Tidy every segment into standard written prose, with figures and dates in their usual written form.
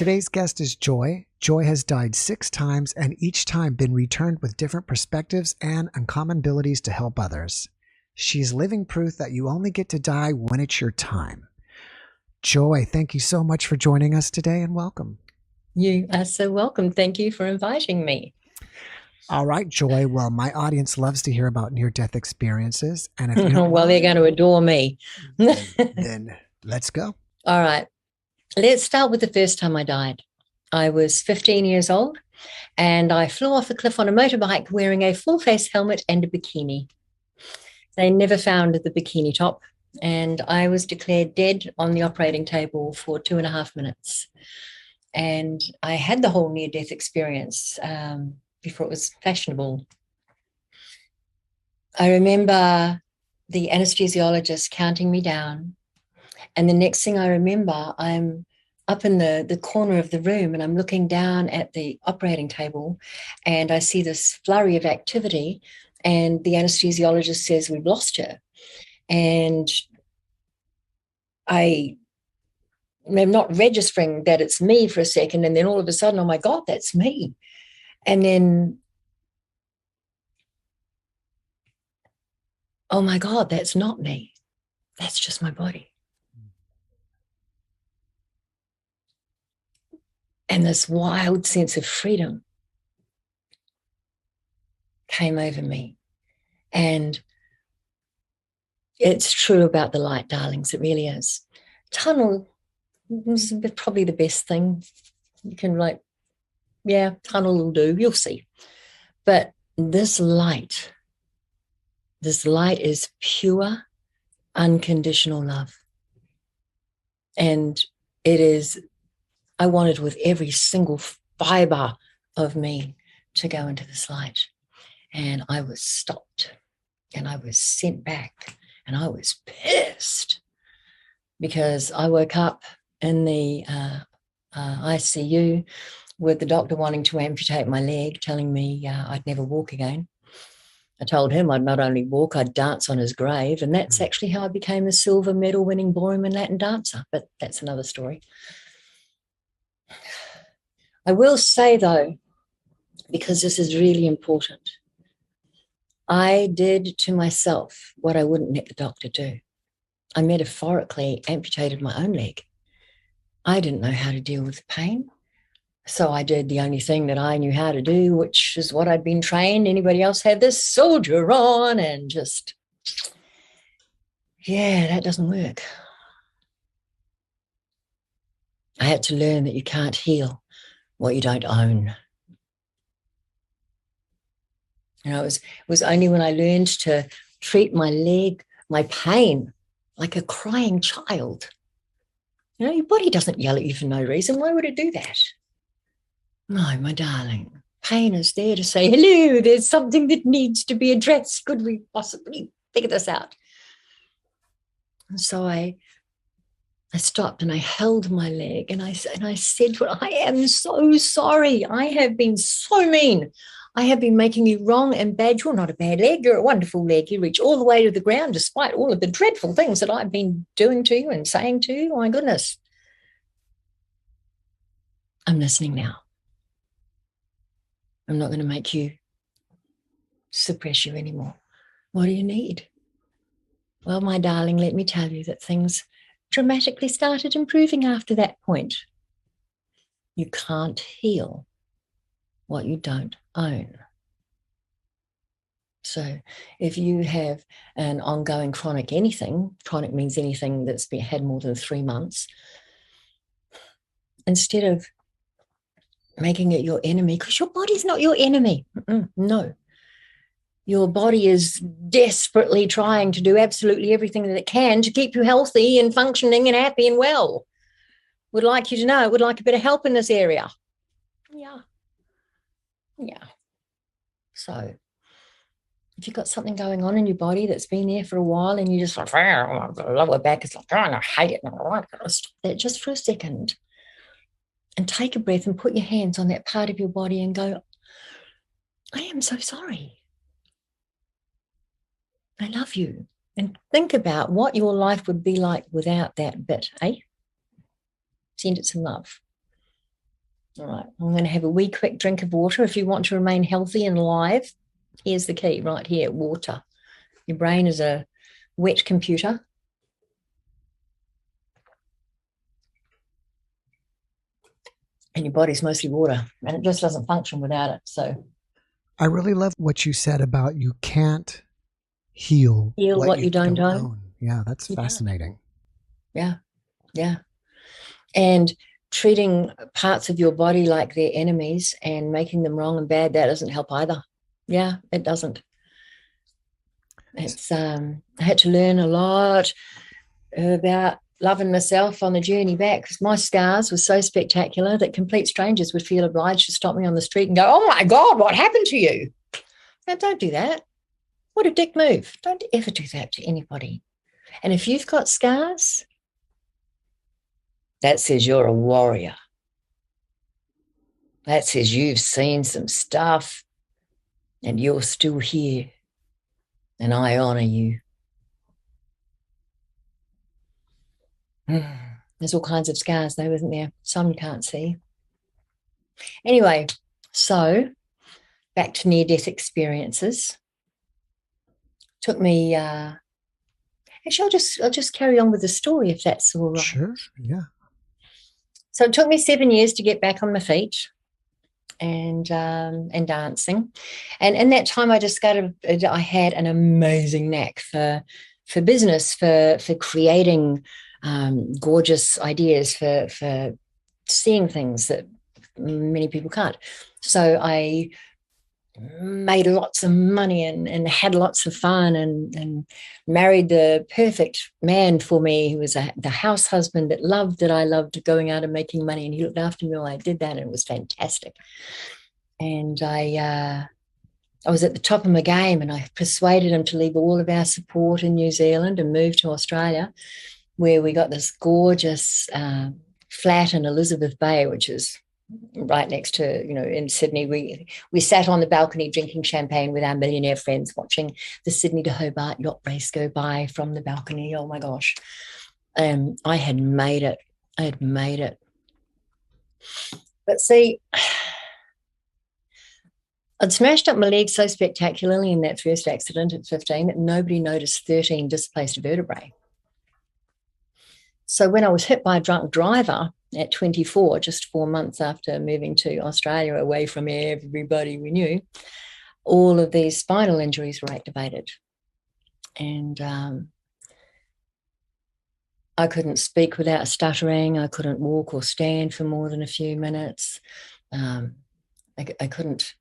Today's guest is Joy. Joy has died 6 times and each time been returned with different perspectives and uncommon abilities to help others. She's living proof that you only get to die when it's your time. Joy, thank you so much for joining us today and welcome. You are so welcome. Thank you for inviting me. All right, Joy. Well, my audience loves to hear about near-death experiences. And if you Well, don't they're going to adore me. then let's go. All right. Let's start with the first time I died. I was 15 years old and I flew off a cliff on a motorbike wearing a full face helmet and a bikini. They never found the bikini top and I was declared dead on the operating table for 2.5 minutes. And I had the whole near-death experience before it was fashionable. I remember the anesthesiologist counting me down. And the next thing I remember, I'm up in the corner of the room and I'm looking down at the operating table and I see this flurry of activity and the anesthesiologist says, "We've lost her." And I am not registering that it's me for a second. And then all of a sudden, oh my God, that's me. And then, oh my God, that's not me. That's just my body. And this wild sense of freedom came over me. And it's true about the light, darlings. It really is. Tunnel is probably the best thing. You can tunnel will do. You'll see. But this light is pure, unconditional love. And it is, I wanted with every single fiber of me to go into this light. And I was stopped and I was sent back and I was pissed because I woke up in the ICU with the doctor wanting to amputate my leg, telling me I'd never walk again. I told him I'd not only walk, I'd dance on his grave. And that's actually how I became a silver medal winning ballroom and Latin dancer. But that's another story. I will say, though, because this is really important, I did to myself what I wouldn't let the doctor do. I metaphorically amputated my own leg. I didn't know how to deal with the pain. So I did the only thing that I knew how to do, which is what I'd been trained. Anybody else had this soldier on and just, that doesn't work. I had to learn that you can't heal what you don't own. It was only when I learned to treat my leg, my pain, like a crying child. Your body doesn't yell at you for no reason. Why would it do that? No, my darling, pain is there to say, hello, there's something that needs to be addressed. Could we possibly figure this out? And so I stopped and I held my leg and I said, well, I am so sorry. I have been so mean. I have been making you wrong and bad. You're not a bad leg. You're a wonderful leg. You reach all the way to the ground despite all of the dreadful things that I've been doing to you and saying to you. Oh, my goodness. I'm listening now. I'm not going to make you suppress you anymore. What do you need? Well, my darling, let me tell you that things dramatically started improving after that point. You can't heal what you don't own. So if you have an ongoing chronic anything, chronic means anything that's had more than 3 months, instead of making it your enemy, because your body's not your enemy. No. Your body is desperately trying to do absolutely everything that it can to keep you healthy and functioning and happy and well. Would like you to know, would like a bit of help in this area. Yeah. So if you've got something going on in your body that's been there for a while and you just like, lower back, it's like, oh, I hate it. Stop that just for a second. And take a breath and put your hands on that part of your body and go, I am so sorry. I love you. And think about what your life would be like without that bit, eh? Send it some love. All right, I'm going to have a wee quick drink of water. If you want to remain healthy and alive, here's the key right here, water. Your brain is a wet computer. And your body's mostly water, and it just doesn't function without it. So I really love what you said about you can't heal what you don't own. own. Yeah, that's fascinating. Yeah, yeah. And treating parts of your body like they're enemies and making them wrong and bad, that doesn't help either. Yeah, it doesn't. It's I had to learn a lot about loving myself on the journey back, because my scars were so spectacular that complete strangers would feel obliged to stop me on the street and go, "Oh my God, what happened to you?" Now, don't do that. What a dick move. Don't ever do that to anybody. And if you've got scars, that says you're a warrior. That says you've seen some stuff and you're still here. And I honor you. There's all kinds of scars, though, isn't there? Some you can't see. Anyway, so back to near-death experiences. Took me. Actually, I'll just carry on with the story if that's all right. Sure. Yeah. So it took me 7 years to get back on my feet and dancing, and in that time I discovered I had an amazing knack for business, for creating gorgeous ideas, for seeing things that many people can't. So I made lots of money and had lots of fun and married the perfect man for me, who was the house husband that I loved going out and making money, and he looked after me while I did that, and it was fantastic. And I was at the top of my game, and I persuaded him to leave all of our support in New Zealand and move to Australia, where we got this gorgeous flat in Elizabeth Bay, which is right next to, in Sydney. We sat on the balcony drinking champagne with our millionaire friends, watching the Sydney to Hobart yacht race go by from the balcony. Oh my gosh. I had made it. But see, I'd smashed up my leg so spectacularly in that first accident at 15 that nobody noticed 13 displaced vertebrae. So when I was hit by a drunk driver at 24, just 4 months after moving to Australia, away from everybody we knew, all of these spinal injuries were activated. And I couldn't speak without stuttering. I couldn't walk or stand for more than a few minutes. I couldn't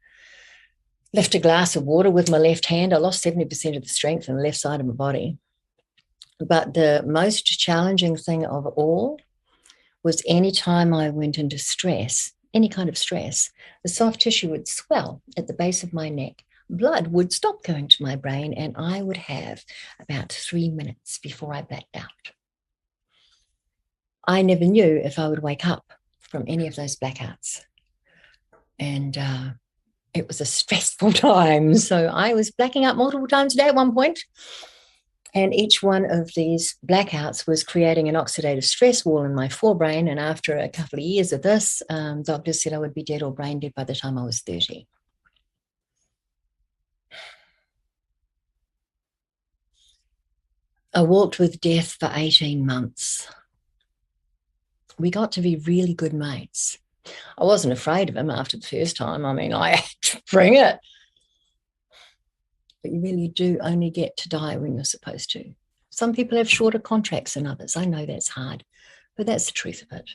lift a glass of water with my left hand. I lost 70% of the strength in the left side of my body. But the most challenging thing of all was any time I went into stress, any kind of stress, the soft tissue would swell at the base of my neck. Blood would stop going to my brain, and I would have about 3 minutes before I blacked out. I never knew if I would wake up from any of those blackouts. And it was a stressful time. So I was blacking out multiple times a day at one point. And each one of these blackouts was creating an oxidative stress wall in my forebrain. And after a couple of years of this, doctors said I would be dead or brain dead by the time I was 30. I walked with death for 18 months. We got to be really good mates. I wasn't afraid of him after the first time. I mean, I had to bring it. But you really do only get to die when you're supposed to. Some people have shorter contracts than others. I know that's hard, but that's the truth of it.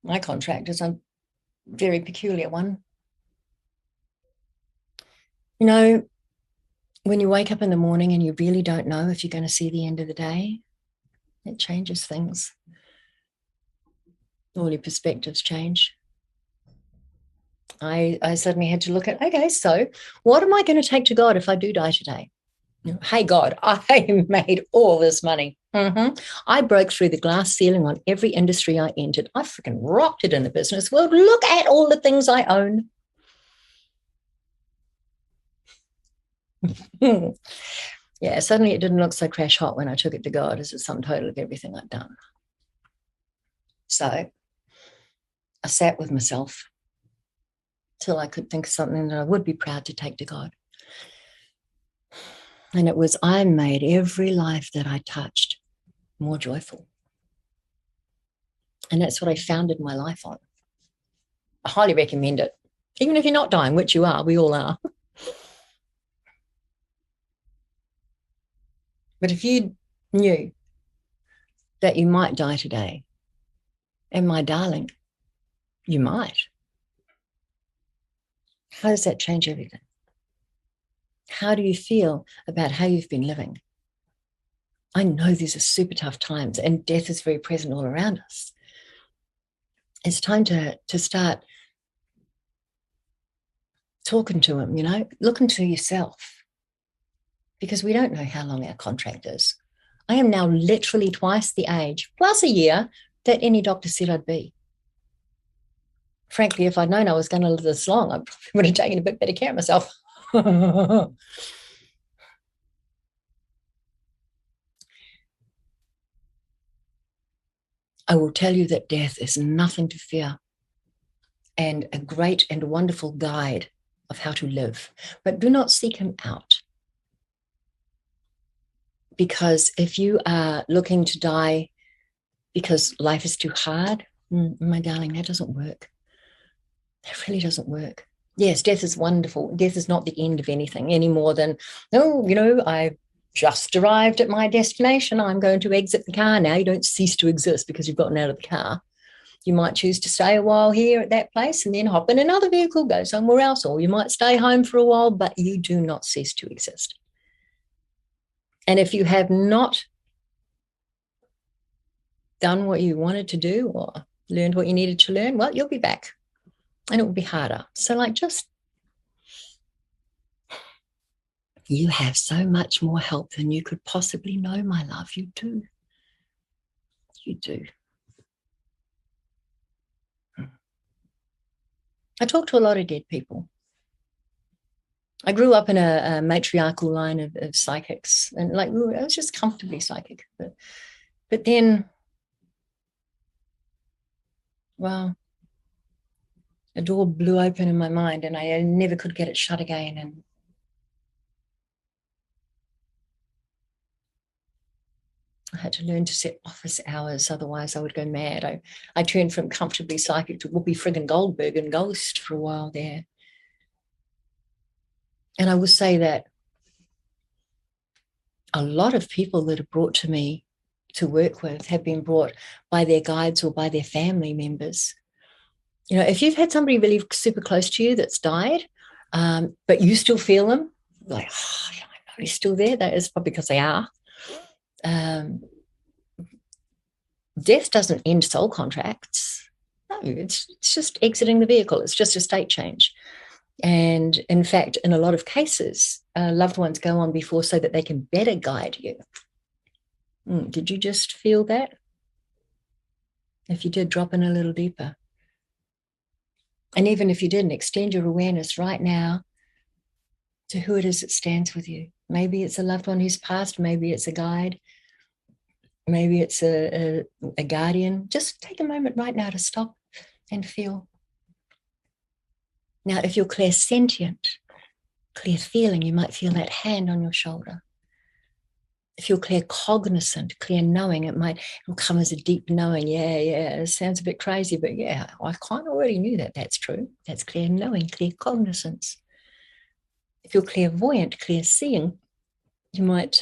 My contract is a very peculiar one. You know, when you wake up in the morning and you really don't know if you're going to see the end of the day, it changes things. All your perspectives change. I suddenly had to look at, okay, so what am I going to take to God if I do die today? Hey, God, I made all this money. I broke through the glass ceiling on every industry I entered. I freaking rocked it in the business world. Look at all the things I own. Yeah, suddenly it didn't look so crash hot when I took it to God as a sum total of everything I'd done. So I sat with myself till I could think of something that I would be proud to take to God. And it was, I made every life that I touched more joyful. And that's what I founded my life on. I highly recommend it. Even if you're not dying, which you are, we all are. But if you knew that you might die today, and my darling, you might, how does that change everything? How do you feel about how you've been living? I know these are super tough times and death is very present all around us. It's time to start talking to him, look into yourself, because we don't know how long our contract is. I am now literally twice the age, plus a year, that any doctor said I'd be. Frankly, if I'd known I was going to live this long, I probably would have taken a bit better care of myself. I will tell you that death is nothing to fear and a great and wonderful guide of how to live. But do not seek him out. Because if you are looking to die because life is too hard, my darling, that doesn't work. That really doesn't work. Yes, death is wonderful. Death is not the end of anything any more than, I just arrived at my destination. I'm going to exit the car now. You don't cease to exist because you've gotten out of the car. You might choose to stay a while here at that place and then hop in another vehicle, go somewhere else, or you might stay home for a while, but you do not cease to exist. And if you have not done what you wanted to do or learned what you needed to learn, well, you'll be back and it will be harder. So you have so much more help than you could possibly know, my love. You do. You do. I talk to a lot of dead people. I grew up in a matriarchal line of psychics, and I was just comfortably psychic. But then, well, a door blew open in my mind and I never could get it shut again. And I had to learn to set office hours, otherwise I would go mad. I turned from comfortably psychic to Whoopi friggin' Goldberg and ghost for a while there. And I will say that a lot of people that are brought to me to work with have been brought by their guides or by their family members. If you've had somebody really super close to you that's died, but you still feel them, like, oh, I know he's still there. That is probably because they are. Death doesn't end soul contracts. No, it's just exiting the vehicle. It's just a state change. And in fact, in a lot of cases, loved ones go on before so that they can better guide you. Did you just feel that? If you did, drop in a little deeper. And even if you didn't, extend your awareness right now to who it is that stands with you. Maybe it's a loved one who's passed. Maybe it's a guide. Maybe it's a guardian. Just take a moment right now to stop and feel. Now, if you're clairsentient, clear feeling, you might feel that hand on your shoulder. If you're clear cognizant, clear knowing, it'll come as a deep knowing. Yeah, it sounds a bit crazy, but yeah, I kind of already knew that. That's true. That's clear knowing, clear cognizance. If you're clairvoyant, clear seeing, you might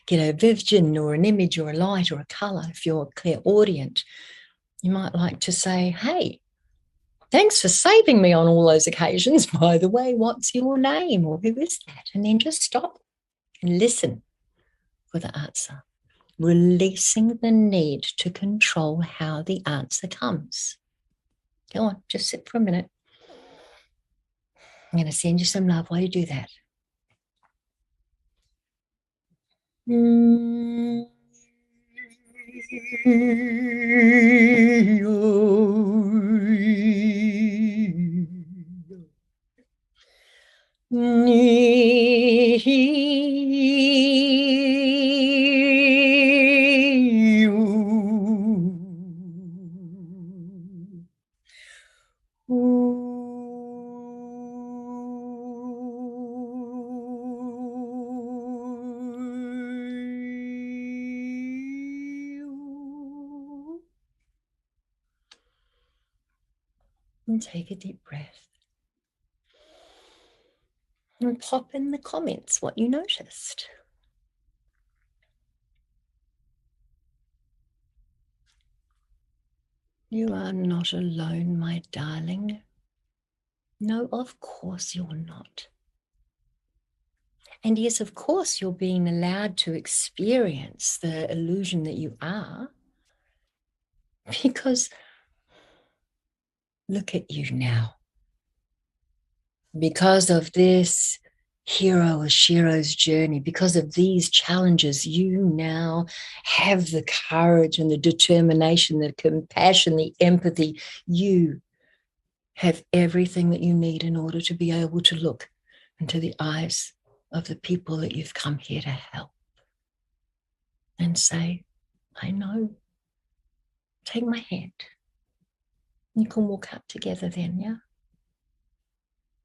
get a vision or an image or a light or a color. If you're clairaudient, you might like to say, hey, thanks for saving me on all those occasions. By the way, what's your name? Or who is that? And then just stop and listen for the answer, releasing the need to control how the answer comes. Go on, just sit for a minute. I'm going to send you some love while you do that. And take a deep breath. And pop in the comments what you noticed. You are not alone, my darling. No, of course you're not. And yes, of course, you're being allowed to experience the illusion that you are, because look at you now. Because of this hero or shero's journey, because of these challenges, you now have the courage and the determination, the compassion, the empathy. You have everything that you need in order to be able to look into the eyes of the people that you've come here to help and say, I know. Take my hand. You can walk up together then, yeah?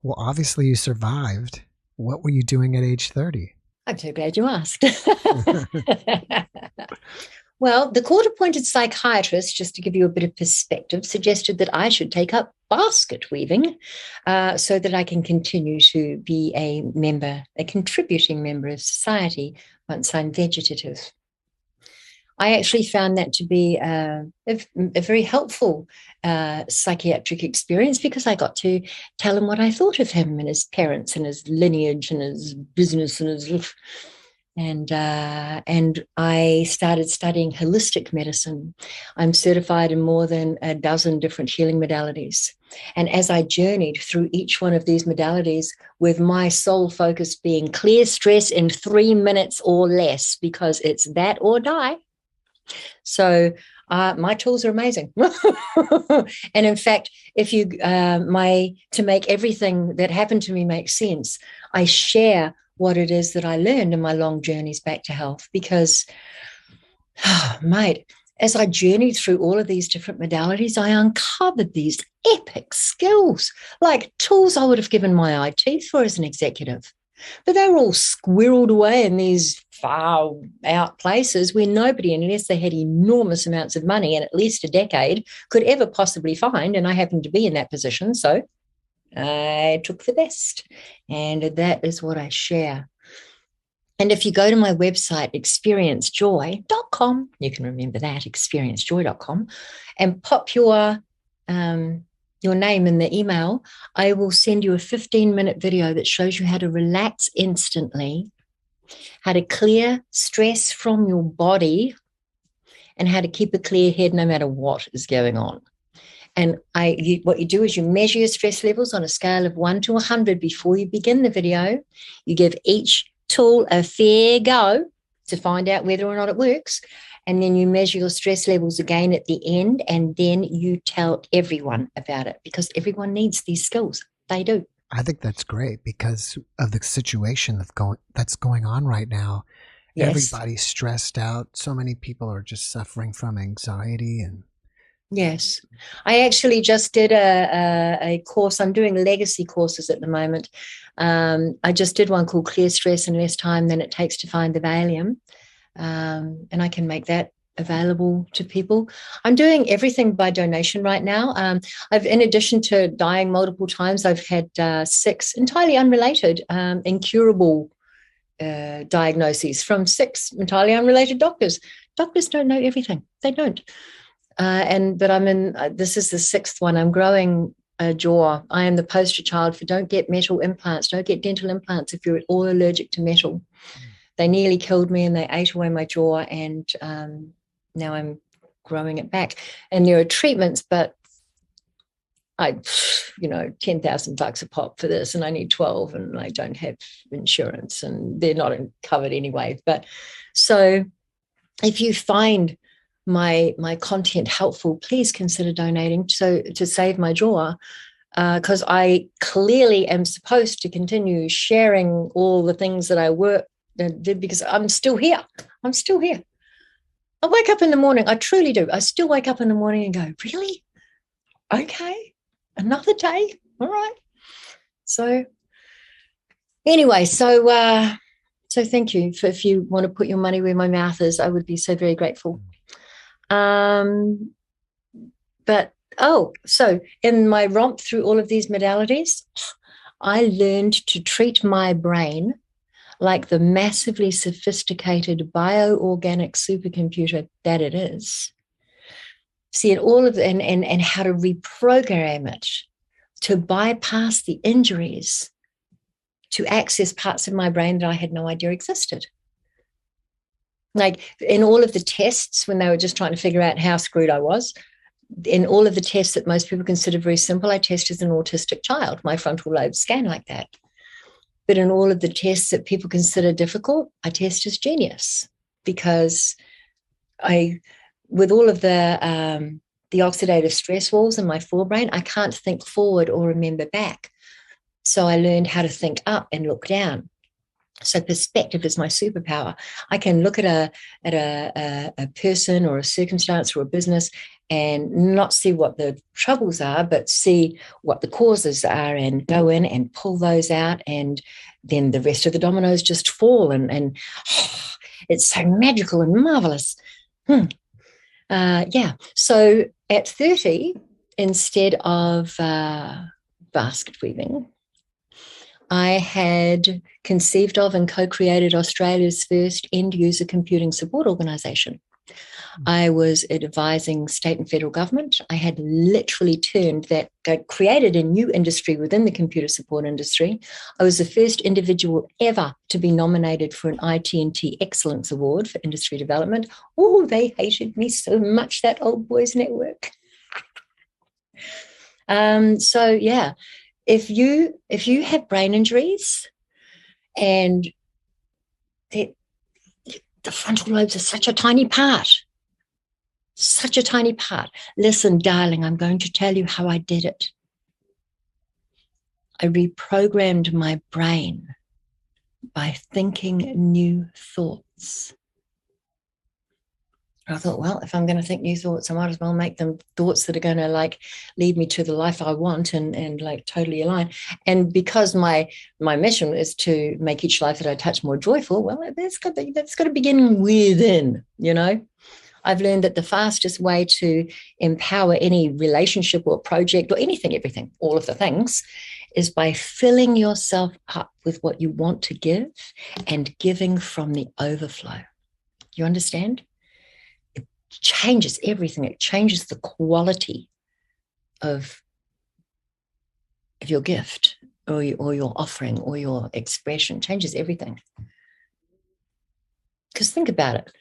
Well, obviously you survived. What were you doing at age 30? I'm so glad you asked. Well, the court-appointed psychiatrist, just to give you a bit of perspective, suggested that I should take up basket weaving so that I can continue to be a member, a contributing member of society once I'm vegetative. I actually found that to be a very helpful psychiatric experience, because I got to tell him what I thought of him and his parents and his lineage and his business and his... And I started studying holistic medicine. I'm certified in more than a dozen different healing modalities. And as I journeyed through each one of these modalities, with my sole focus being clear stress in 3 minutes or less, because it's that or die. So my tools are amazing. And in fact, if you to make everything that happened to me make sense, I share what it is that I learned in my long journeys back to health. Because, mate, as I journeyed through all of these different modalities, I uncovered these epic skills, like tools I would have given my eye teeth for as an executive. But they were all squirreled away in these far out places where nobody, unless they had enormous amounts of money and at least a decade, could ever possibly find. And I happened to be in that position. So I took the best. And that is what I share. And if you go to my website, experiencejoy.com, you can remember that, experiencejoy.com, and pop your name in the email, I will send you a 15-minute video that shows you how to relax instantly, how to clear stress from your body, and how to keep a clear head no matter what is going on. And what you do is you measure your stress levels on a scale of 1 to 100 before you begin the video. You give each tool a fair go to find out whether or not it works. And then you measure your stress levels again at the end, and then you tell everyone about it, because everyone needs these skills. They do. I think that's great because of the situation that's going on right now. Yes. Everybody's stressed out. So many people are just suffering from anxiety. And yes, I actually just did a course. I'm doing legacy courses at the moment. I just did one called Clear Stress in Less Time Than It Takes to Find the Valium. And I can make that available to people. I'm doing everything by donation right now. In addition to dying multiple times, I've had 6 entirely unrelated, incurable diagnoses from 6 entirely unrelated doctors. Doctors don't know everything. They don't. But I'm in, this is the 6th one. I'm growing a jaw. I am the poster child for don't get metal implants, don't get dental implants if you're at all allergic to metal. They nearly killed me and they ate away my jaw, and now I'm growing it back. And there are treatments, but $10,000 a pop for this, and I need 12, and I don't have insurance, and they're not covered anyway. But so if you find my content helpful, please consider donating to save my jaw, because I clearly am supposed to continue sharing all the things that I did, because I'm still here. I wake up in the morning. I truly do. I still wake up in the morning and go, really? Okay. Another day. All right. So anyway, so thank you for, if you want to put your money where my mouth is, I would be so very grateful. But Oh, so in my romp through all of these modalities, I learned to treat my brain like the massively sophisticated bioorganic supercomputer that it is. See, and all of the, and how to reprogram it to bypass the injuries, to access parts of my brain that I had no idea existed. Like in all of the tests, when they were just trying to figure out how screwed I was, in all of the tests that most people consider very simple, I test as an autistic child. My frontal lobes scan like that. But in all of the tests that people consider difficult, I test as genius, because with all of the oxidative stress walls in my forebrain, I can't think forward or remember back. So I learned how to think up and look down. So perspective is my superpower. I can look at a person or a circumstance or a business and not see what the troubles are, but see what the causes are and go in and pull those out. And then the rest of the dominoes just fall. And it's so magical and marvelous. Yeah. So at 30, instead of basket weaving, I had conceived of and co-created Australia's first end-user computing support organisation. I was advising state and federal government. I had literally created a new industry within the computer support industry. I was the first individual ever to be nominated for an IT&T Excellence Award for industry development. Oh, they hated me so much, that old boys network. So yeah, if you have brain injuries, and the frontal lobes are such a tiny part. Listen, darling, I'm going to tell you how I did it. I reprogrammed my brain by thinking new thoughts. I thought, well, if I'm going to think new thoughts, I might as well make them thoughts that are going to lead me to the life I want and totally align. And because my mission is to make each life that I touch more joyful, well, that's got to begin within, I've learned that the fastest way to empower any relationship or project or anything, everything, all of the things, is by filling yourself up with what you want to give and giving from the overflow. You understand? It changes everything. It changes the quality of your gift or your offering or your expression. It changes everything. Because think about it.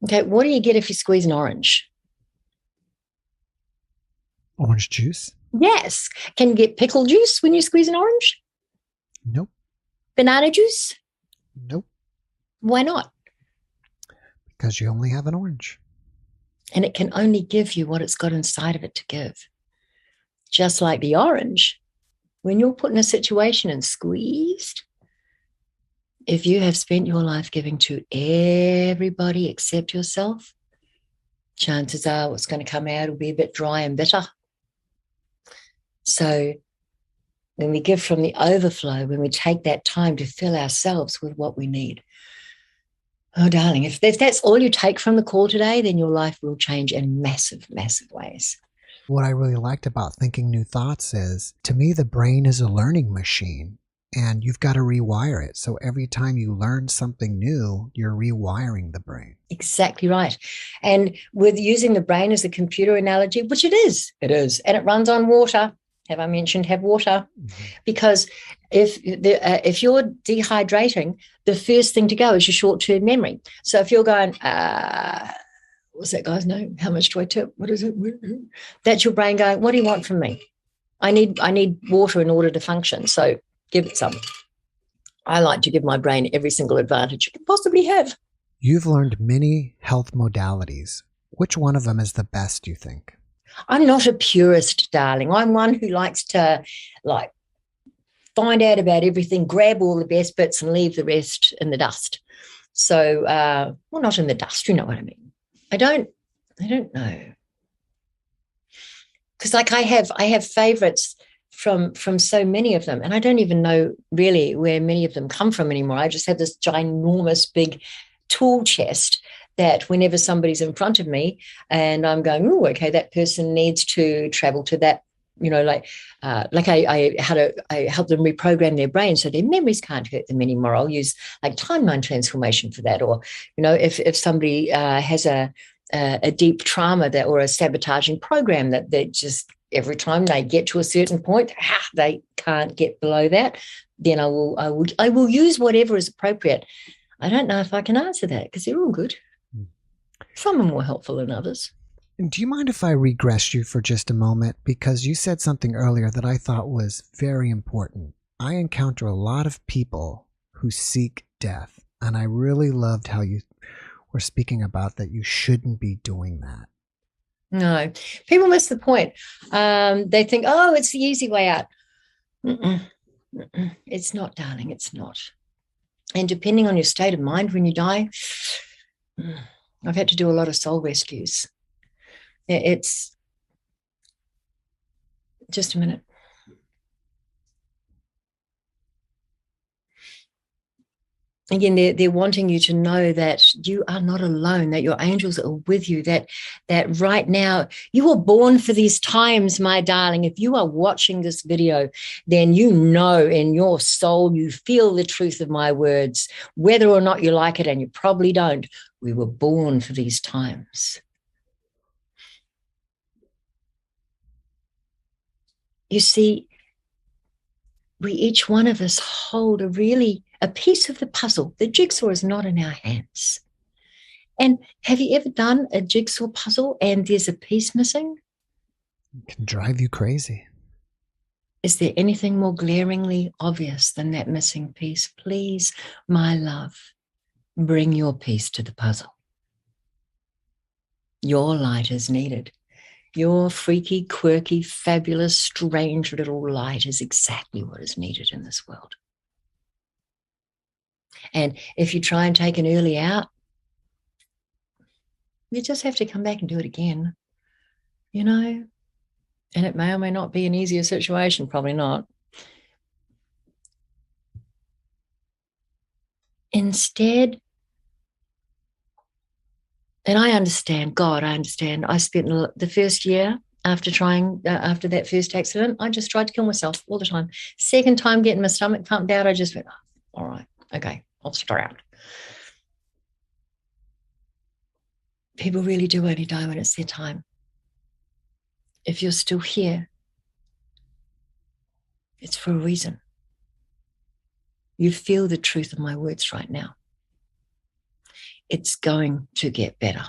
Okay, what do you get if you squeeze an orange? Orange juice? Yes. Can you get pickle juice when you squeeze an orange? Nope. Banana juice? Nope. Why not? Because you only have an orange. And it can only give you what it's got inside of it to give. Just like the orange, when you're put in a situation and squeezed, if you have spent your life giving to everybody except yourself, chances are what's going to come out will be a bit dry and bitter. So when we give from the overflow, when we take that time to fill ourselves with what we need, oh, darling, if that's all you take from the call today, then your life will change in massive, massive ways. What I really liked about thinking new thoughts is, to me, the brain is a learning machine. And you've got to rewire it. So every time you learn something new, you're rewiring the brain. Exactly right. And with using the brain as a computer analogy, which it is, and it runs on water. Have I mentioned have water? Mm-hmm. Because if you're dehydrating, the first thing to go is your short-term memory. So if you're going, what's that guy's name? How much do I tip? What is it? That's your brain going, what do you want from me? I need water in order to function. So give it some. I like to give my brain every single advantage you can possibly have. You've learned many health modalities. Which one of them is the best, you think? I'm not a purist, darling. I'm one who likes to find out about everything, grab all the best bits and leave the rest in the dust. So, well, not in the dust, you know what I mean. I don't know. Because I have favorites from so many of them, and I don't even know really where many of them come from anymore. I just have this ginormous big tool chest that whenever somebody's in front of me and I'm going, oh, okay, that person needs to travel to that, I help them reprogram their brain so their memories can't hurt them anymore. I'll use like timeline transformation for that. Or, if somebody has a deep trauma or a sabotaging program that they just, every time they get to a certain point, they can't get below that, then I will use whatever is appropriate. I don't know if I can answer that because they're all good. Some are more helpful than others. Do you mind if I regress you for just a moment? Because you said something earlier that I thought was very important. I encounter a lot of people who seek death, and I really loved how you were speaking about that you shouldn't be doing that. No, people miss the point. They think, oh, it's the easy way out. It's not, darling, it's not. And depending on your state of mind when you die, I've had to do a lot of soul rescues. It's just a minute. Again, they're wanting you to know that you are not alone, that your angels are with you, that right now you were born for these times, my darling. If you are watching this video, then you know in your soul, you feel the truth of my words, whether or not you like it, and you probably don't. We were born for these times. You see, we each one of us hold a piece of the puzzle. The jigsaw is not in our hands. And have you ever done a jigsaw puzzle and there's a piece missing? It can drive you crazy. Is there anything more glaringly obvious than that missing piece? Please, my love, bring your piece to the puzzle. Your light is needed. Your freaky, quirky, fabulous, strange little light is exactly what is needed in this world. And if you try and take an early out, you just have to come back and do it again, And it may or may not be an easier situation, probably not. Instead, and I understand, I spent the first year after that first accident, I just tried to kill myself all the time. Second time getting my stomach pumped out, I just went, all right, okay, I'll stick around. People really do only die when it's their time. If you're still here, it's for a reason. You feel the truth of my words right now. It's going to get better.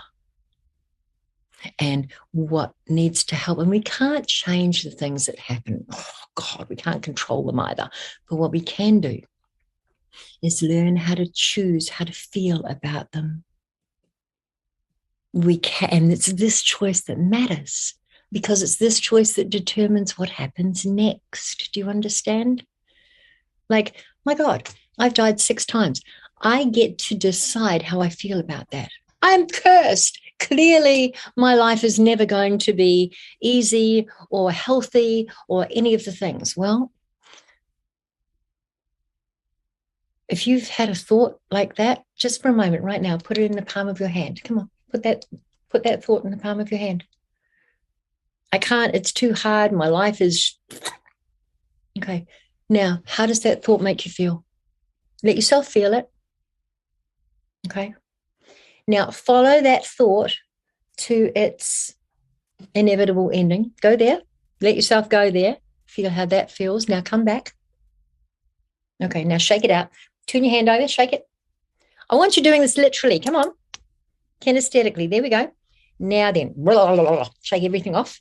And what needs to help, and we can't change the things that happen. Oh, God, we can't control them either. But what we can do is learn how to choose how to feel about them. We can, and it's this choice that matters because it's this choice that determines what happens next. Do you understand? Like, my God, I've died 6 times. I get to decide how I feel about that. I'm cursed. Clearly, my life is never going to be easy or healthy or any of the things. Well, if you've had a thought like that, just for a moment right now, put it in the palm of your hand. Come on, put that thought in the palm of your hand. I can't, it's too hard. My life is, okay. Now, how does that thought make you feel? Let yourself feel it. Okay. Now, follow that thought to its inevitable ending. Go there. Let yourself go there. Feel how that feels. Now come back. Okay, now shake it out. Turn your hand over, shake it. I want you doing this literally. Come on. Kinesthetically. There we go. Now then, shake everything off.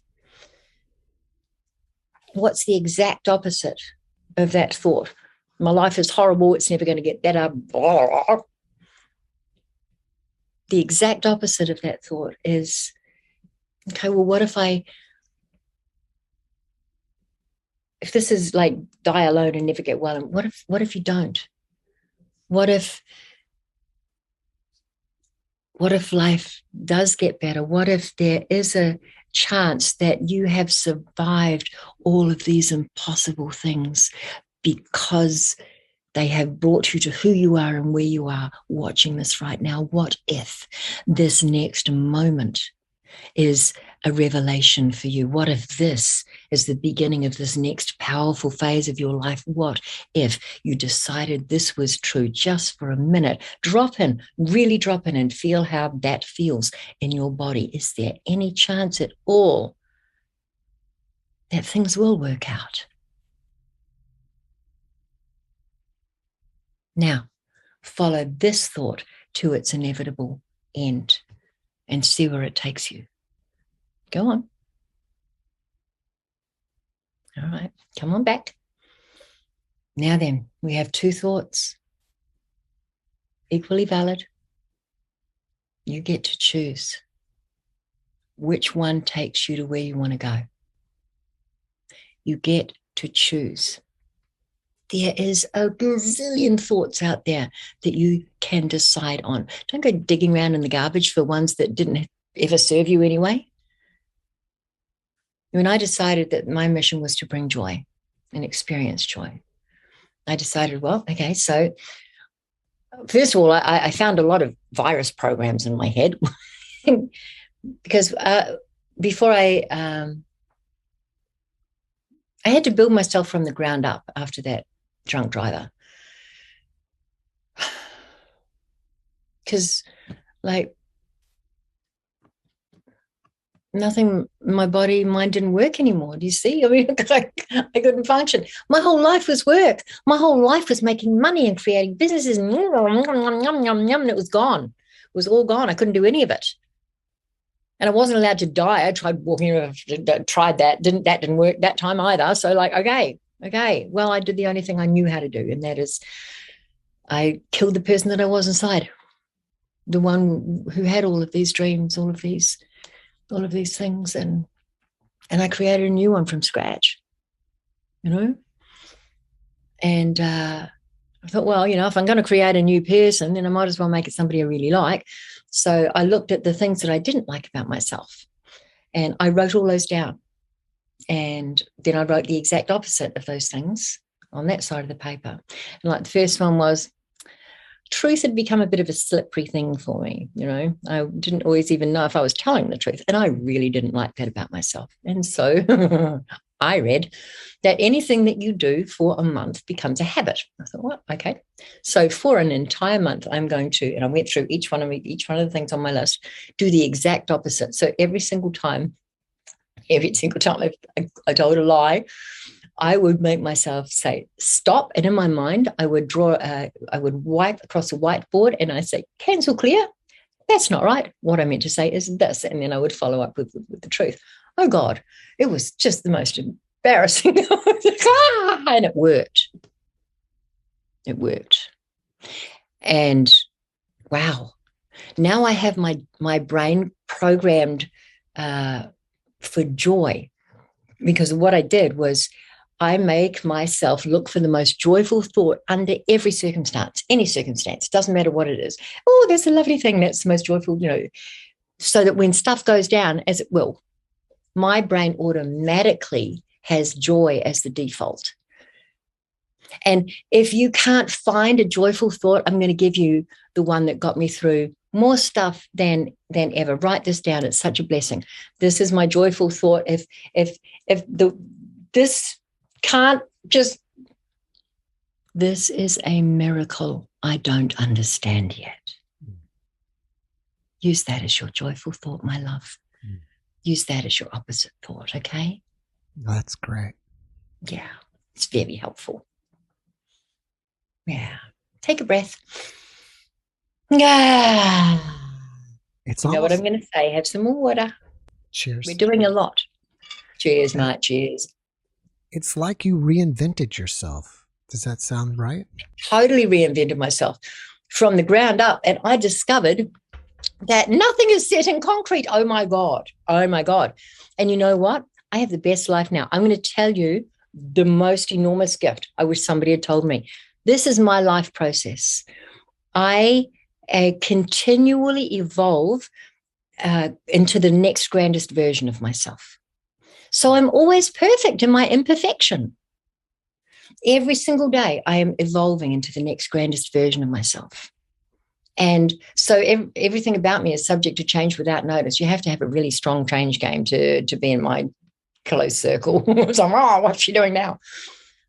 What's the exact opposite of that thought? My life is horrible. It's never going to get better. The exact opposite of that thought is, okay, well, what if this is like die alone and never get well? And what if you don't? What if life does get better? What if there is a chance that you have survived all of these impossible things because they have brought you to who you are and where you are watching this right now. What if this next moment is a revelation for you? What if this is the beginning of this next powerful phase of your life? What if you decided this was true just for a minute? Drop in, really drop in and feel how that feels in your body. Is there any chance at all that things will work out? Now, follow this thought to its inevitable end and see where it takes you. Go on. All right, come on back. Now then, we have two thoughts, equally valid. You get to choose which one takes you to where you want to go. You get to choose. There is a gazillion thoughts out there that you can decide on. Don't go digging around in the garbage for ones that didn't ever serve you anyway. When I decided that my mission was to bring joy and experience joy, I decided, well, okay, so first of all, I found a lot of virus programs in my head because before I had to build myself from the ground up after that drunk driver. Because like nothing, my body, mind didn't work anymore. Do you see? I mean, I couldn't function. My whole life was work. My whole life was making money and creating businesses. And it was gone. It was all gone. I couldn't do any of it. And I wasn't allowed to die. I tried walking, tried that. That didn't work that time either. So like, okay. Well, I did the only thing I knew how to do. And that is I killed the person that I was inside. The one who had all of these dreams, all of these things. And I created a new one from scratch, you know? And I thought, well, you know, if I'm going to create a new person, then I might as well make it somebody I really like. So I looked at the things that I didn't like about myself and I wrote all those down. And then I wrote the exact opposite of those things on that side of the paper. And like the first one was, truth had become a bit of a slippery thing for me. You know, I didn't always even know if I was telling the truth. And I really didn't like that about myself. And so I read that anything that you do for a month becomes a habit. I thought, what? Okay. So for an entire month, I'm going to, and I went through each one of the things on my list, do the exact opposite. So every single time I told a lie, I would make myself say stop. And in my mind, I would wipe across a whiteboard and I say, cancel clear. That's not right. What I meant to say is this. And then I would follow up with the truth. Oh God, it was just the most embarrassing. And it worked. It worked. And wow, now I have my brain programmed for joy, because what I did was I make myself look for the most joyful thought under every circumstance, any circumstance, doesn't matter what it is. Oh, there's a lovely thing that's the most joyful, you know, so that when stuff goes down, as it will, my brain automatically has joy as the default. And if you can't find a joyful thought, I'm going to give you the one that got me through more stuff than ever. Write this down. It's such a blessing. This is my joyful thought. This is a miracle I don't understand yet. Use that as your joyful thought, my love. Use that as your opposite thought, okay? That's great. Yeah, it's very helpful. Yeah. Take a breath. Yeah. You know what I'm going to say? Have some more water. Cheers. We're doing a lot. Cheers, mate. Cheers. It's like you reinvented yourself. Does that sound right? Totally reinvented myself from the ground up. And I discovered that nothing is set in concrete. Oh, my God. Oh, my God. And you know what? I have the best life now. I'm going to tell you the most enormous gift. I wish somebody had told me. This is my life process. I continually evolve into the next grandest version of myself. So I'm always perfect in my imperfection. every single day I am evolving into the next grandest version of myself. And so everything about me is subject to change without notice. You have to have a really strong change game to be in my close circle. So I'm, oh, what's she doing now?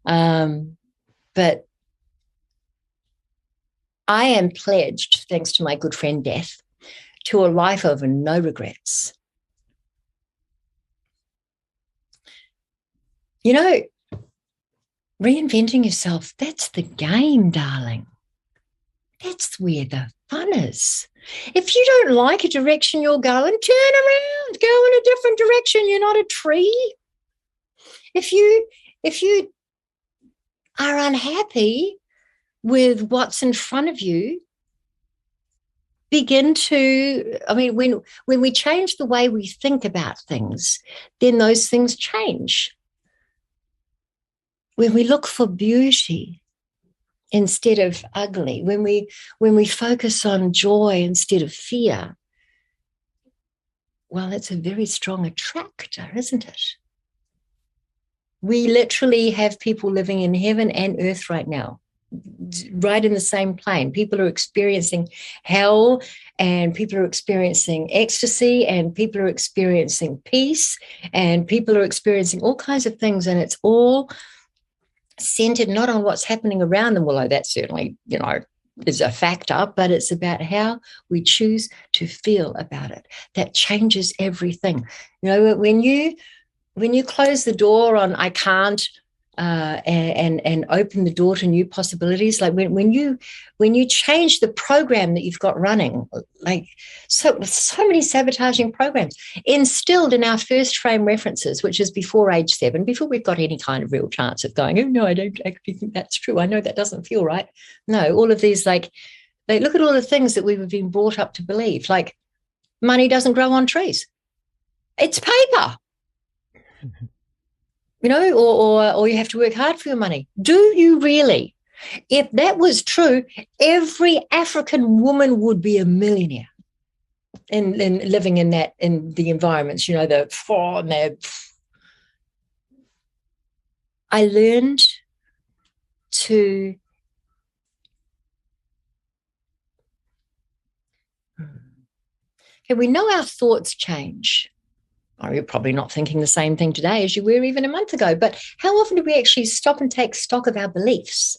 But I am pledged, thanks to my good friend Death, to a life of no regrets. You know, reinventing yourself, that's the game, darling. That's where the fun is. If you don't like a direction you're going, turn around, go in a different direction. You're not a tree. If you are unhappy with what's in front of you, begin to, I mean, when we change the way we think about things, then those things change. When we look for beauty instead of ugly, when we focus on joy instead of fear, well, it's a very strong attractor, isn't it? We literally have people living in heaven and earth right now, right in the same plane. People are experiencing hell, and people are experiencing ecstasy, and people are experiencing peace, and people are experiencing all kinds of things, and it's all centered not on what's happening around them, although that certainly, is a factor, but it's about how we choose to feel about it. That changes everything. When you close the door on I can't and open the door to new possibilities, like when you change the program that you've got running, like so many sabotaging programs instilled in our first frame references, which is before age 7, before we've got any kind of real chance of going, oh no, I don't actually think that's true, I know that doesn't feel right. No, all of these, like look at all the things that we've been brought up to believe, like money doesn't grow on trees, it's paper. Or you have to work hard for your money. Do you really? If that was true, every African woman would be a millionaire in living in the environments, I learned to we know our thoughts change. You're probably not thinking the same thing today as you were even a month ago, but how often do we actually stop and take stock of our beliefs?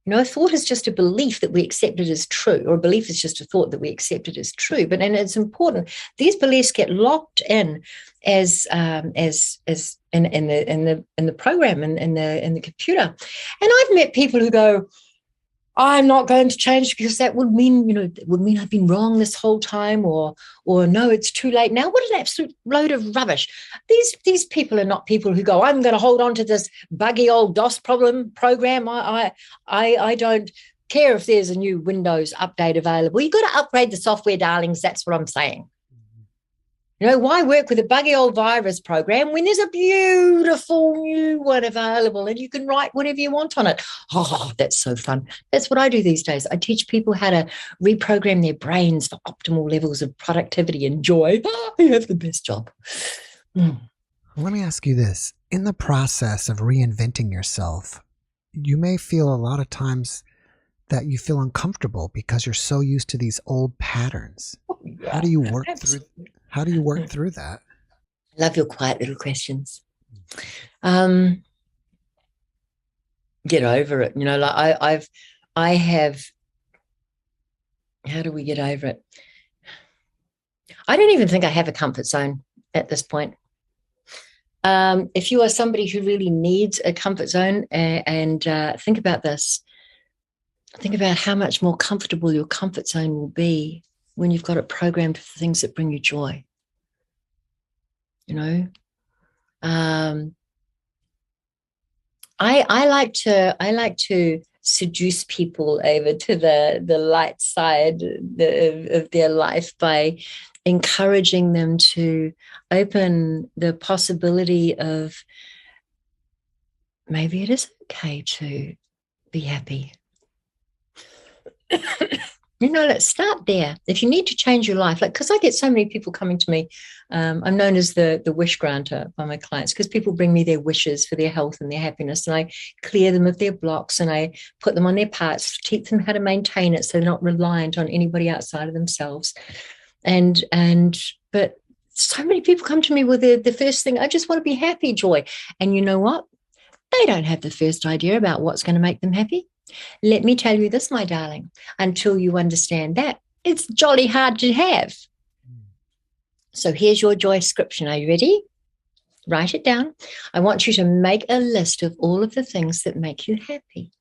A thought is just a belief that we accepted as true, or a belief is just a thought that we accepted as true. And it's important. These beliefs get locked in as in the program and in the computer. And I've met people who go, I'm not going to change because that would mean, I've been wrong this whole time, or no, it's too late now. What an absolute load of rubbish. These people are not people who go, I'm going to hold on to this buggy old DOS program. I don't care if there's a new Windows update available. You've got to upgrade the software, darlings. That's what I'm saying. Why work with a buggy old virus program when there's a beautiful new one available and you can write whatever you want on it? Oh, that's so fun. That's what I do these days. I teach people how to reprogram their brains for optimal levels of productivity and joy. Oh, you have the best job. Let me ask you this. In the process of reinventing yourself, you may feel a lot of times that you feel uncomfortable because you're so used to these old patterns. Yeah, How do you work through that? I love your quiet little questions. Get over it. I have. How do we get over it? I don't even think I have a comfort zone at this point. If you are somebody who really needs a comfort zone, and think about this, think about how much more comfortable your comfort zone will be when you've got it programmed for things that bring you joy. I like to seduce people over to the light side of their life by encouraging them to open the possibility of maybe it is okay to be happy. Let's start there. If you need to change your life, like, because I get so many people coming to me, I'm known as the wish granter by my clients, because people bring me their wishes for their health and their happiness, and I clear them of their blocks and I put them on their paths, teach them how to maintain it so they're not reliant on anybody outside of themselves. But so many people come to me with the first thing, I just want to be happy, Joy. And you know what? They don't have the first idea about what's going to make them happy. Let me tell you this, my darling, until you understand that, it's jolly hard to have. So here's your joy description. Are you ready? Write it down. I want you to make a list of all of the things that make you happy,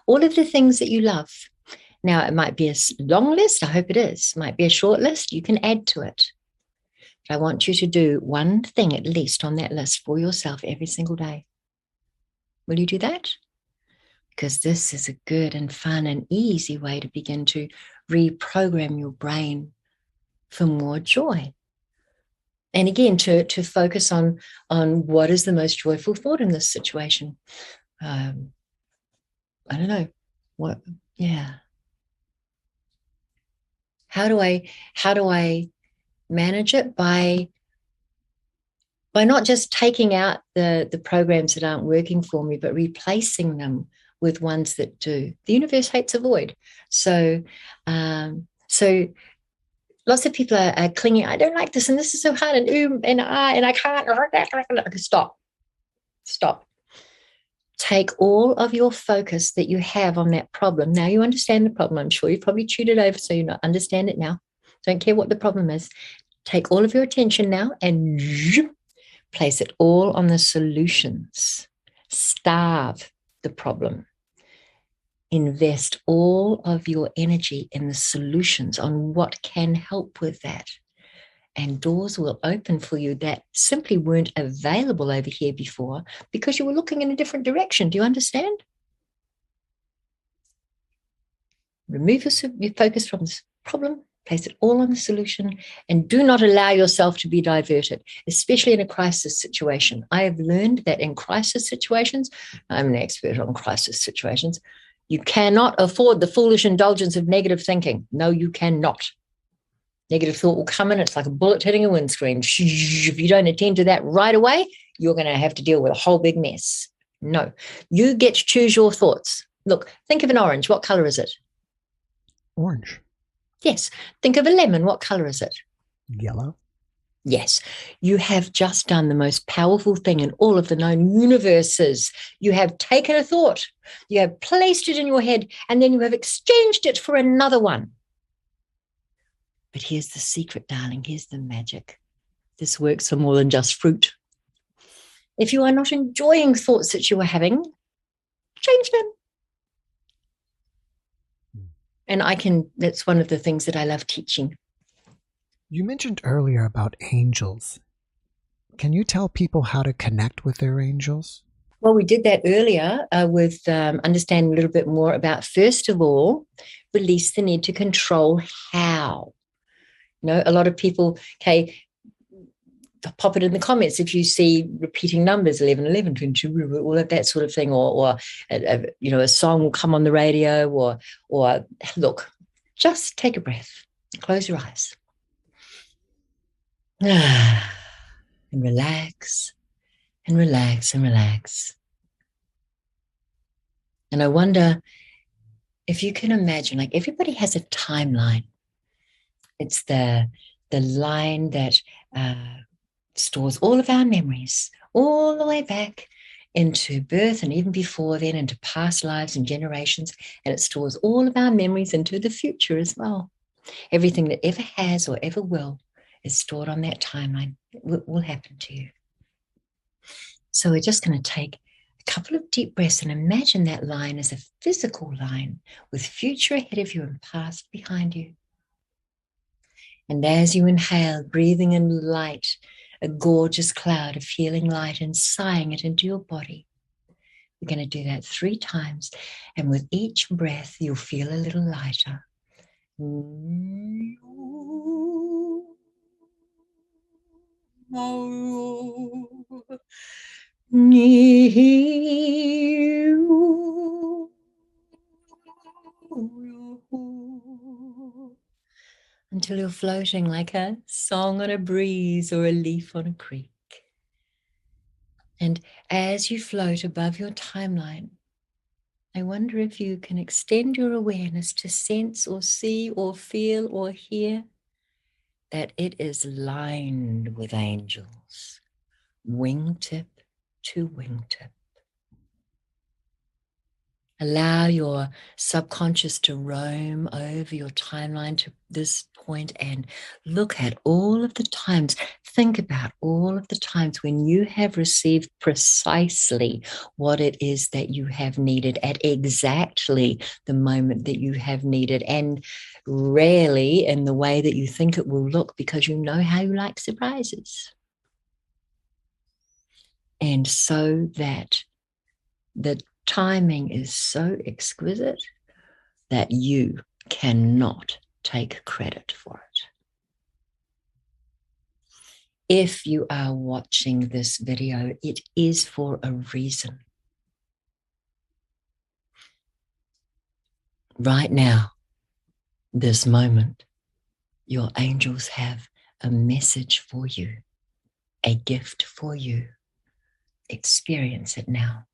all of the things that you love. Now, it might be a long list. I hope it is. It might be a short list. You can add to it. But I want you to do one thing at least on that list for yourself every single day. Will you do that? Because this is a good and fun and easy way to begin to reprogram your brain for more joy. And again, to focus on what is the most joyful thought in this situation. I don't know what. Yeah. How do I manage it? By not just taking out the programs that aren't working for me, but replacing them with ones that do. The universe hates a void. So lots of people are clinging. I don't like this, and this is so hard, and I can't. Stop. Take all of your focus that you have on that problem. Now you understand the problem. I'm sure you've probably chewed it over, so you understand it now. Don't care what the problem is. Take all of your attention now and place it all on the solutions. Starve the problem. Invest all of your energy in the solutions on what can help with that. And doors will open for you that simply weren't available over here before because you were looking in a different direction. Do you understand? Remove your focus from this problem, place it all on the solution, and do not allow yourself to be diverted, especially in a crisis situation. I have learned that in crisis situations, I'm an expert on crisis situations, you cannot afford the foolish indulgence of negative thinking. No, you cannot. Negative thought will come in. It's like a bullet hitting a windscreen. If you don't attend to that right away, you're going to have to deal with a whole big mess. No, you get to choose your thoughts. Look, think of an orange. What color is it? Orange. Yes. Think of a lemon. What color is it? Yellow. Yes. You have just done the most powerful thing in all of the known universes. You have taken a thought, you have placed it in your head, and then you have exchanged it for another one. But here's the secret, darling. Here's the magic. This works for more than just fruit. If you are not enjoying thoughts that you are having, change them. And that's one of the things that I love teaching. You mentioned earlier about angels. Can you tell people how to connect with their angels? Well, we did that earlier with understanding a little bit more about, first of all, release the need to control how. A lot of people, pop it in the comments if you see repeating numbers, 11, 11, 22, all of that sort of thing, or a song will come on the radio, or look, just take a breath, close your eyes. And relax and relax and relax. And I wonder if you can imagine, like, everybody has a timeline. It's the line that stores all of our memories all the way back into birth and even before then, into past lives and generations. And it stores all of our memories into the future as well. Everything that ever has or ever will is stored on that timeline. It will happen to you. So we're just going to take a couple of deep breaths and imagine that line as a physical line with future ahead of you and past behind you. And as you inhale, breathing in light, a gorgeous cloud of healing light, and sighing it into your body. We're going to do that 3 times. And with each breath, you'll feel a little lighter. floating like a song on a breeze or a leaf on a creek. And as you float above your timeline, I wonder if you can extend your awareness to sense or see or feel or hear that it is lined with angels, wingtip to wingtip. Allow your subconscious to roam over your timeline to this point and look at all of the times, think about all of the times when you have received precisely what it is that you have needed at exactly the moment that you have needed, and rarely in the way that you think it will look, because you know how you like surprises. And so that the timing is so exquisite that you cannot take credit for it. If you are watching this video, it is for a reason. Right now, this moment, your angels have a message for you, a gift for you. Experience it now.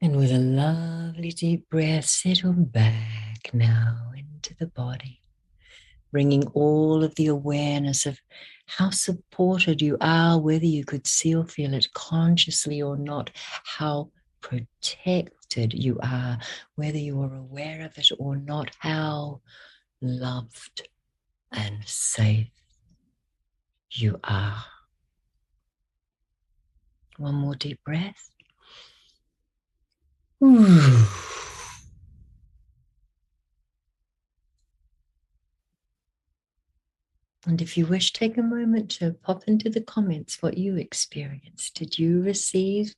And with a lovely deep breath, settle back now into the body, bringing all of the awareness of how supported you are, whether you could see or feel it consciously or not, how protected you are, whether you are aware of it or not, how loved and safe you are. One more deep breath. And if you wish, take a moment to pop into the comments what you experienced. Did you receive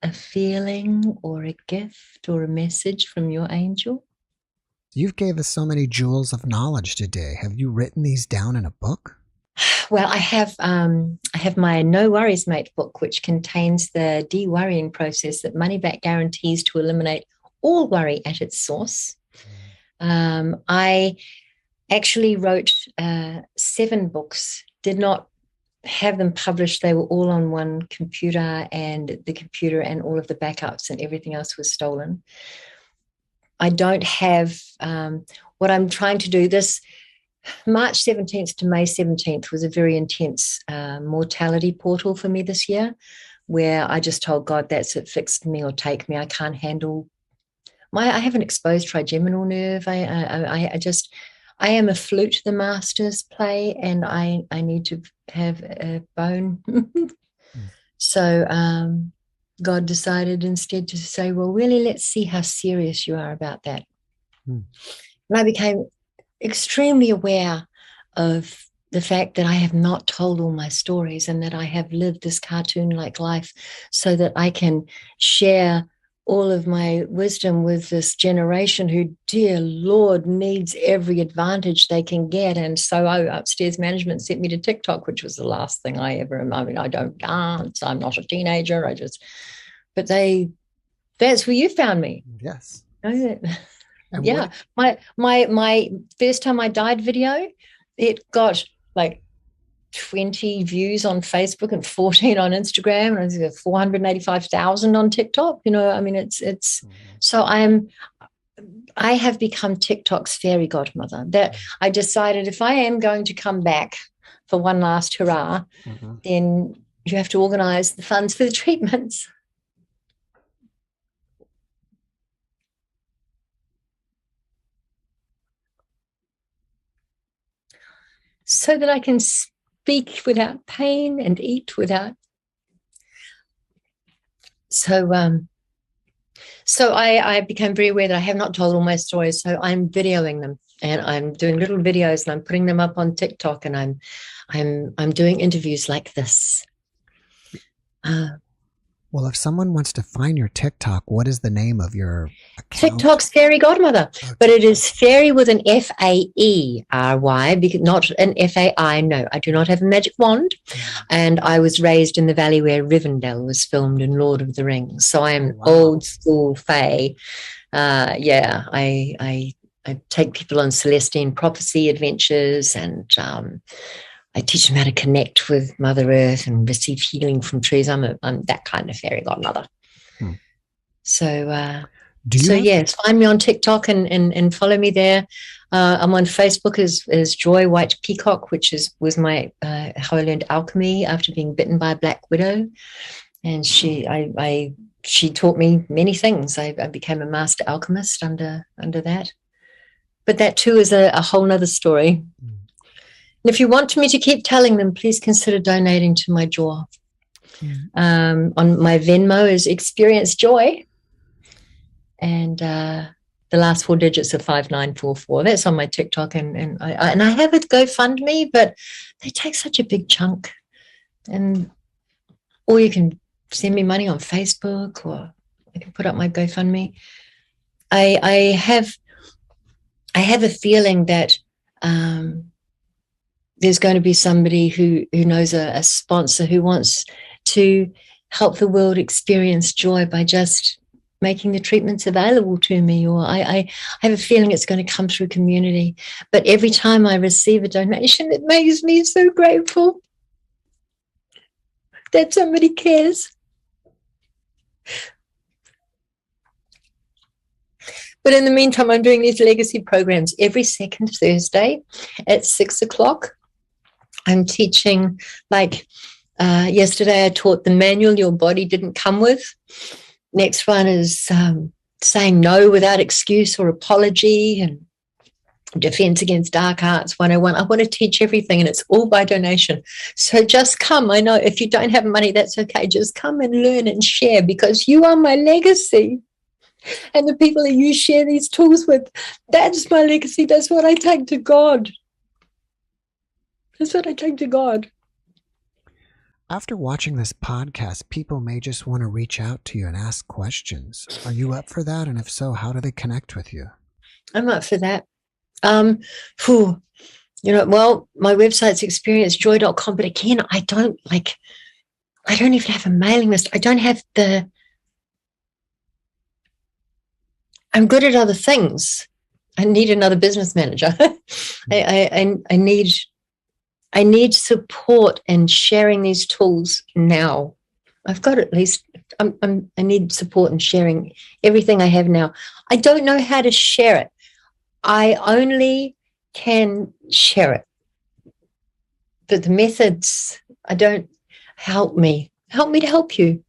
a feeling or a gift or a message from your angel? You've gave us so many jewels of knowledge today. Have you written these down in a book? Well, I have my No Worries Mate book, which contains the de-worrying process that money back guarantees to eliminate all worry at its source. I actually wrote 7 books, did not have them published. They were all on one computer, and the computer and all of the backups and everything else was stolen. I don't have what I'm trying to do. This March 17th to May 17th was a very intense mortality portal for me this year, where I just told God, that's it, fix me or take me. I can't handle I have an exposed trigeminal nerve. I am a flute the masters play, and I need to have a bone. So God decided instead to say, well, really, let's see how serious you are about that. And I became extremely aware of the fact that I have not told all my stories, and that I have lived this cartoon-like life so that I can share all of my wisdom with this generation who, dear Lord, needs every advantage they can get. And so upstairs management sent me to TikTok, which was the last thing I don't dance. I'm not a teenager. But that's where you found me. Yes. Yeah. My first time I died video, it got like 20 views on Facebook and 14 on Instagram, and 485,000 on TikTok. It's so I have become TikTok's fairy godmother. That I decided, if I am going to come back for one last hurrah, then you have to organize the funds for the treatments. so that I can speak without pain and eat without. So I became very aware that I have not told all my stories, so I'm videoing them, and I'm doing little videos, and I'm putting them up on TikTok, and I'm doing interviews like this. Well, if someone wants to find your TikTok, what is the name of your account? TikTok's Fairy Godmother, but it is fairy with an F-A-E-R-Y, because not an F-A-I. No, I do not have a magic wand. And I was raised in the valley where Rivendell was filmed in Lord of the Rings. So I'm old school fae. I take people on Celestine prophecy adventures, and I teach them how to connect with Mother Earth and receive healing from trees. I'm that kind of fairy godmother. So, yes, find me on TikTok and follow me there. I'm on Facebook as Joy White Peacock, which was my how I learned alchemy after being bitten by a black widow, and she taught me many things. I became a master alchemist under that, but that too is a whole nother story. And if you want me to keep telling them, please consider donating to my jaw. On my Venmo is Experience Joy. And the last 4 digits are 5944. That's on my TikTok. And I have a GoFundMe, but they take such a big chunk. Or you can send me money on Facebook, or I can put up my GoFundMe. I have a feeling that there's going to be somebody who knows a sponsor who wants to help the world experience joy by just making the treatments available to me, or I have a feeling it's going to come through community. But every time I receive a donation, it makes me so grateful that somebody cares. But in the meantime, I'm doing these legacy programs every second Thursday at 6:00. I'm teaching, like yesterday I taught the manual your body didn't come with. Next one is saying no without excuse or apology, and defense against dark arts 101. I want to teach everything, and it's all by donation. So just come. I know if you don't have money, that's okay. Just come and learn and share, because you are my legacy. And the people that you share these tools with, that's my legacy. That's what I take to God. That's what I take to God. After watching this podcast, people may just want to reach out to you and ask questions. Are you up for that? And if so, how do they connect with you? I'm up for that. My website's experiencejoy.com, but again, I don't even have a mailing list. I don't have I'm good at other things. I need another business manager. I need support in sharing these tools now. I've got at least, I need support in sharing everything I have now. I don't know how to share it. I only can share it. But the methods, help me to help you.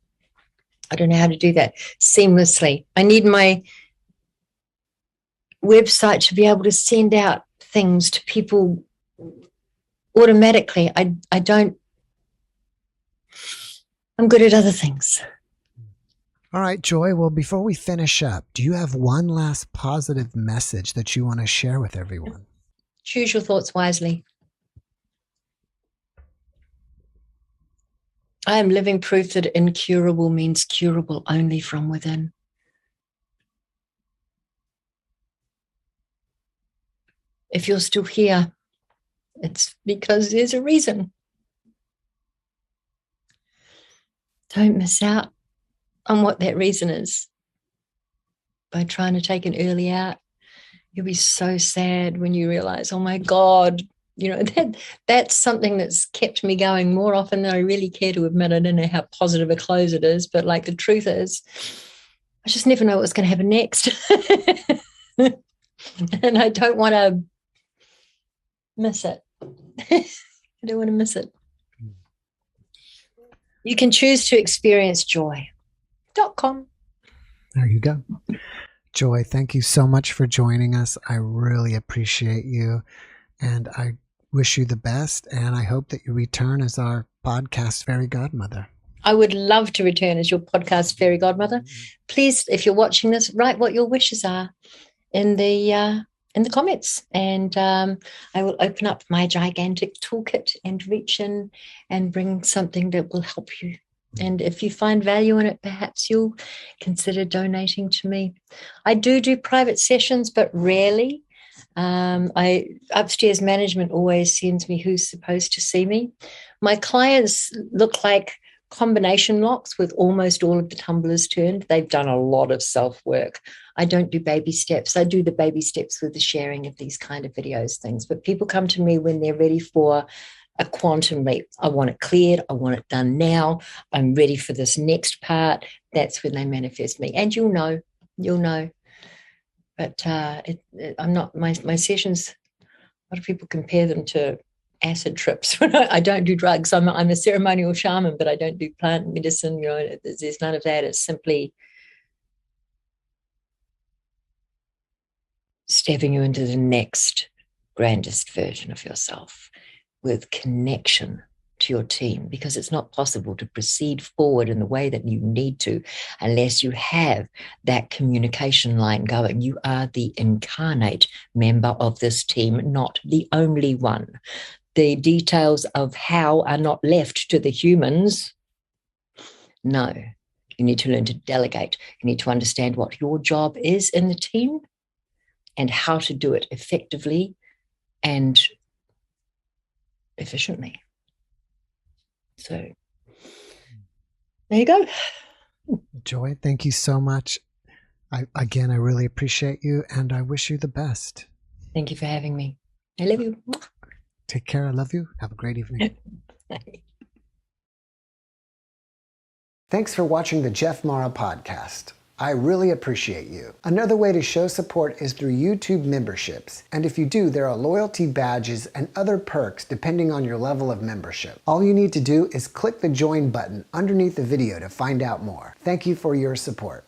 I don't know how to do that seamlessly. I need my website to be able to send out things to people automatically. I'm good at other things. All right, Joy. Well, before we finish up, do you have one last positive message that you want to share with everyone? Choose your thoughts wisely. I am living proof that incurable means curable only from within. If you're still here, it's because there's a reason. Don't miss out on what that reason is by trying to take an early out. You'll be so sad when you realize, oh my God, that's something that's kept me going more often than I really care to admit. I don't know how positive a close it is, but the truth is, I just never know what's going to happen next. And I don't want to miss it. I don't want to miss it. You can choose to experience joy.com. There you go. Joy, thank you so much for joining us. I really appreciate you. And I wish you the best, and I hope that you return as our podcast fairy godmother. I would love to return as your podcast fairy godmother. Please, if you're watching this, write what your wishes are in the comments, and I will open up my gigantic toolkit and reach in and bring something that will help you. And if you find value in it, perhaps you'll consider donating to me. I do private sessions, but rarely. Upstairs management always sends me who's supposed to see me. My clients look like combination locks with almost all of the tumblers turned. They've done a lot of self-work. I don't do baby steps. I do the baby steps with the sharing of these kind of videos things. But people come to me when they're ready for a quantum leap. I want it cleared. I want it done now. I'm ready for this next part. That's when they manifest me. And you'll know. But I'm not, my sessions, a lot of people compare them to acid trips. I don't do drugs. I'm a ceremonial shaman, but I don't do plant medicine. There's none of that. It's simply stepping you into the next grandest version of yourself with connection to your team, because it's not possible to proceed forward in the way that you need to unless you have that communication line going. You are the incarnate member of this team, not the only one. The details of how are not left to the humans. No, you need to learn to delegate. You need to understand what your job is in the team and how to do it effectively and efficiently. So there you go. Joy, thank you so much. I really appreciate you, and I wish you the best. Thank you for having me. I love you. Take care. I love you. Have a great evening. Thanks for watching the JeffMara podcast. I really appreciate you. Another way to show support is through YouTube memberships. And if you do, there are loyalty badges and other perks depending on your level of membership. All you need to do is click the join button underneath the video to find out more. Thank you for your support.